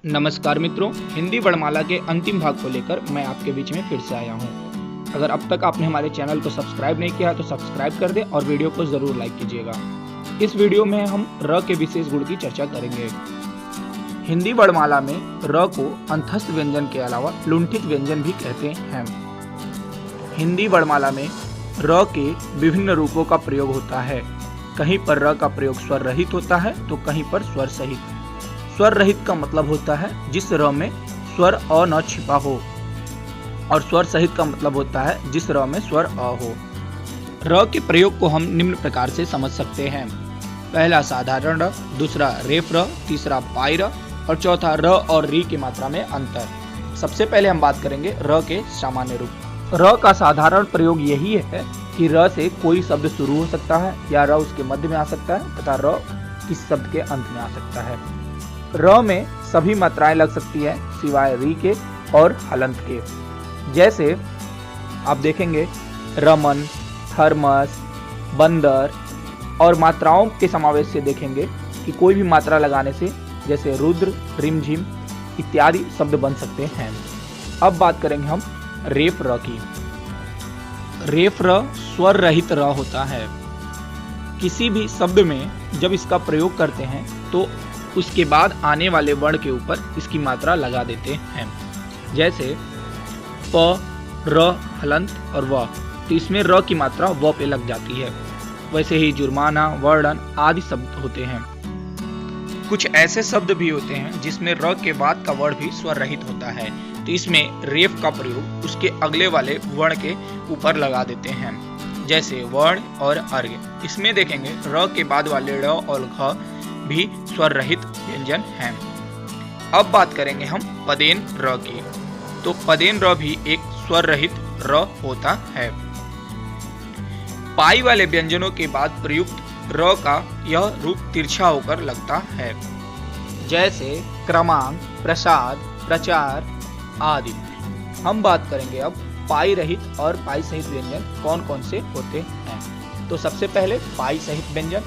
नमस्कार मित्रों, हिंदी वर्णमाला के अंतिम भाग को लेकर मैं आपके बीच में फिर से आया हूं। अगर अब तक आपने हमारे चैनल को सब्सक्राइब नहीं किया तो सब्सक्राइब कर दें और वीडियो को जरूर लाइक कीजिएगा। इस वीडियो में हम र के विशेष गुण की चर्चा करेंगे। हिंदी वर्णमाला में र को अंतस्थ व्यंजन के अलावा लुंठित व्यंजन भी कहते हैं। हिंदी वर्णमाला में र के विभिन्न रूपों का प्रयोग होता है। कहीं पर र का प्रयोग स्वर रहित होता है तो कहीं पर स्वर सहित। स्वर रहित का मतलब होता है जिस र में स्वर अ न छिपा हो, और स्वर सहित का मतलब होता है जिस र में स्वर अ हो। र के प्रयोग को हम निम्न प्रकार से समझ सकते हैं। पहला साधारण र, दूसरा रेफ र, तीसरा पाई र और चौथा र और री की मात्रा में अंतर। सबसे पहले हम बात करेंगे र के सामान्य रूप। र का साधारण प्रयोग यही है कि र से कोई शब्द शुरू हो सकता है या र उसके मध्य में आ सकता है तथा र किस शब्द के अंत में आ सकता है। र में सभी मात्राएं लग सकती है सिवाय री के और हलंत के। जैसे आप देखेंगे रमन, थर्मस, बंदर, और मात्राओं के समावेश से देखेंगे कि कोई भी मात्रा लगाने से जैसे रुद्र, रिमझिम इत्यादि शब्द बन सकते हैं। अब बात करेंगे हम रेफ र की। रेफ र स्वर रहित र होता है। किसी भी शब्द में जब इसका प्रयोग करते हैं तो उसके बाद आने वाले वर्ण के ऊपर इसकी मात्रा लगा देते हैं। जैसे प, र, हलंत और व, तो इसमें र की मात्रा व पे लग जाती है। वैसे ही जुर्माना, वर्णन आदि शब्द होते हैं। कुछ ऐसे शब्द भी होते हैं जिसमें र के बाद का वर्ण भी स्वर रहित होता है, तो इसमें रेफ का प्रयोग उसके अगले वाले वर्ण के ऊपर लगा देते हैं। जैसे वर्ण और अर्घ, इसमें देखेंगे र के बाद वाले ड़ और घ भी स्वर रहित व्यंजन हैं। अब बात करेंगे हम पदेन र की। तो पदेन र भी एक स्वर रहित र होता है। पाई वाले व्यंजनों के बाद प्रयुक्त र का यह रूप तिरछा होकर लगता है। जैसे क्रमांक, प्रसाद, प्रचार आदि। हम बात करेंगे अब पाई रहित और पाई सहित व्यंजन कौन कौन से होते हैं। तो सबसे पहले पाई सहित व्यंजन,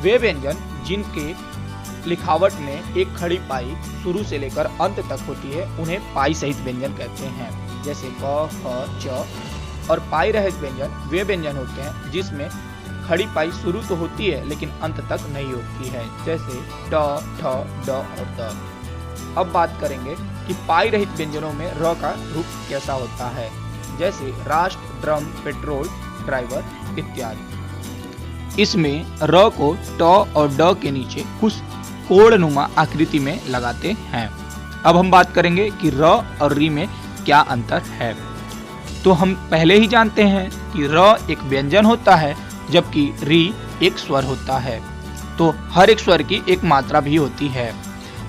वे व्यंजन जिनके लिखावट में एक खड़ी पाई शुरू से लेकर अंत तक होती है उन्हें पाई सहित व्यंजन कहते हैं। जैसे क, ख, च। और पाई रहित व्यंजन वे व्यंजन होते हैं जिसमें खड़ी पाई शुरू तो होती है लेकिन अंत तक नहीं होती है। जैसे ट, ठ, ड और द। अब बात करेंगे कि पाई रहित व्यंजनों में र का रूप कैसा होता है। जैसे राष्ट्र, ड्रम, पेट्रोल, ड्राइवर इत्यादि। इसमें र को ट और ड के नीचे कुछ कोणनुमा आकृति में लगाते हैं। अब हम बात करेंगे कि र और री में क्या अंतर है। तो हम पहले ही जानते हैं कि र एक व्यंजन होता है जबकि री एक स्वर होता है। तो हर एक स्वर की एक मात्रा भी होती है।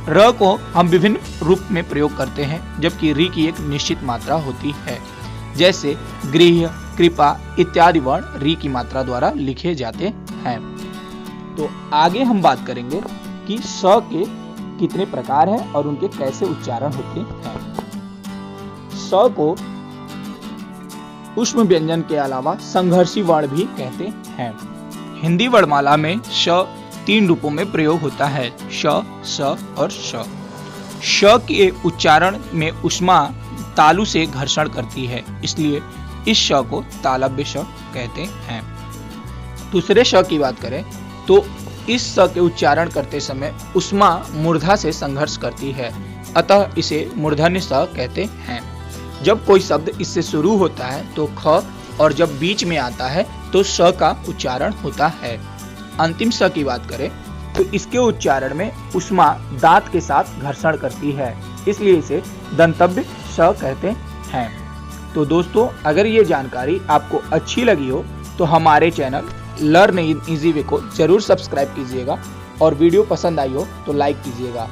र को हम विभिन्न रूप में प्रयोग करते हैं जबकि री की एक निश्चित मात्रा होती है। जैसे गृह, कृपा इत्यादि वर्ण री की मात्रा द्वारा लिखे जाते हैं। तो आगे हम बात करेंगे कि स के कितने प्रकार हैं और उनके कैसे उच्चारण होते हैं। स को ऊष्म व्यंजन के अलावा संघर्षी वर्ण भी कहते हैं। हिंदी वर्णमाला में श 3 रूपों में प्रयोग होता है, श, स और श। श के उच्चारण में ऊष्मा तालु से घर्षण करती है, इसलिए इस श को तालव्य श कहते हैं। दूसरे श की बात करें तो इस स के उच्चारण करते समय ऊष्मा मूर्धा से संघर्ष करती है, अतः इसे मूर्धन्य स कहते हैं। जब कोई शब्द इससे शुरू होता है तो ख और जब बीच में आता है तो स का उच्चारण होता है। अंतिम स की बात करें तो इसके उच्चारण में ऊष्मा दांत के साथ घर्षण करती है, इसलिए इसे दंतव्य स कहते हैं। तो दोस्तों, अगर ये जानकारी आपको अच्छी लगी हो तो हमारे channel learn in easy way को जरूर सब्सक्राइब कीजिएगा और वीडियो पसंद आई हो तो लाइक कीजिएगा।